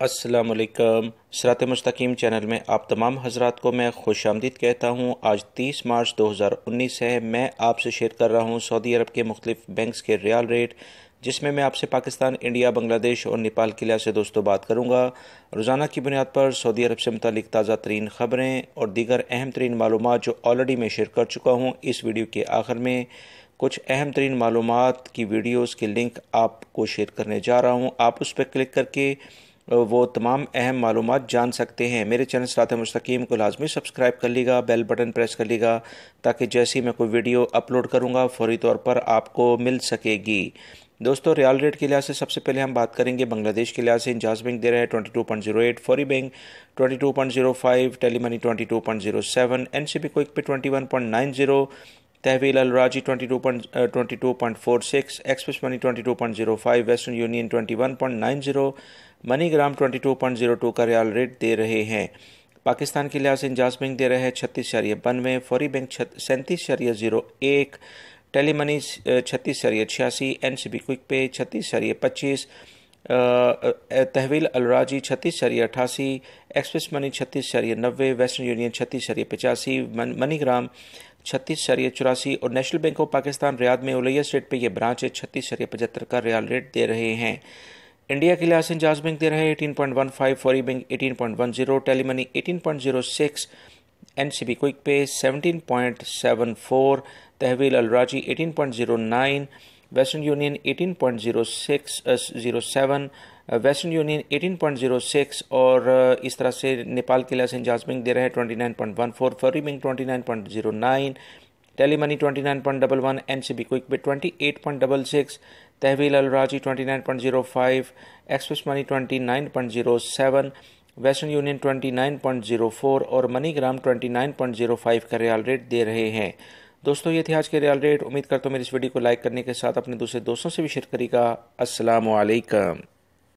अस्सलामुअलैकुम। सिरात मुस्तकीम चैनल में आप तमाम हजरात को मैं खुशामदीद कहता हूँ। आज 30 मार्च 2019 है। मैं आपसे शेयर कर रहा हूँ सऊदी अरब के मुख्तलिफ बैंक्स के रियाल रेट, जिसमें मैं आपसे पाकिस्तान, इंडिया, बांग्लादेश और नेपाल के लिहाज से दोस्तों बात करूँगा। रोज़ाना की बुनियाद पर सऊदी अरब से मुतालिक ताज़ा तरीन ख़बरें और दीगर अहम तरीन मालूमात जो ऑलरेडी मैं शेयर कर चुका हूँ, इस वीडियो के आखिर में कुछ अहम तरीन मालूमात की वीडियोज़ के लिंक आपको शेयर करने जा रहा हूँ। आप उस पर क्लिक करके वो तमाम अहम मालूमात जान सकते हैं। मेरे चैनल सिरात मुस्तकीम को लाजमी सब्सक्राइब कर लीजिएगा, बेल बटन प्रेस कर लीजिएगा, ताकि जैसे ही मैं कोई वीडियो अपलोड करूँगा फौरी तौर पर आपको मिल सकेगी। दोस्तों, रियाल रेट के लिहाज से सबसे पहले हम बात करेंगे बांग्लादेश के लिहाज से। इंजाज बैंक दे रहा है 22.08, फौरी बैंक 22.05, टेलीमनी 22.07, एनसीबी क्विक पे 21.90, तहवील Al Rajhi 22.46, Express Money 22.05, Western Union 21.90, MoneyGram 22.02 का रियाल रेट दे रहे हैं। पाकिस्तान के लिहाज से इंजाज बैंक दे रहे हैं 36.92, Fawri bank 37.01, Tele Money 36.86, NCB quick Pay 36.25, Tahweel Alrajhi 36.88, Express Money 36.90, Western Union 36.85, MoneyGram 36.84 और National Bank of Pakistan Riyadh में उलैयस रेट पे ये ब्रांच है 36.75 का रियाल रेट दे रहे हैं। इंडिया के लिहाज से इंजाज बैंक दे रहे हैं 18.15, फौरी bank 18.10, Telemoney 18.06, NCB quick Pay 17.74, Tahweel Alrajhi 18.09, Western Union 18.0607, Western Union 18.06 और इस तरह से नेपाल के लिहाज से इंजाज बैंक दे रहे हैं 29.14, फौरी bank 29.09, tele money 29.11, NCB quick pay 28.66, तहवील Al राजी 29.05, एक्सप्रेस मनी 29.07, वेस्टर्न यूनियन 29.04 और मनी ग्राम 29.05 का रियाल रेट दे रहे हैं। दोस्तों, ये थे आज के रियाल रेट। उम्मीद करता हूँ मेरी इस वीडियो को लाइक करने के साथ अपने दूसरे दोस्तों से भी शेयर करेगा। अस्सलामु अलैकुम।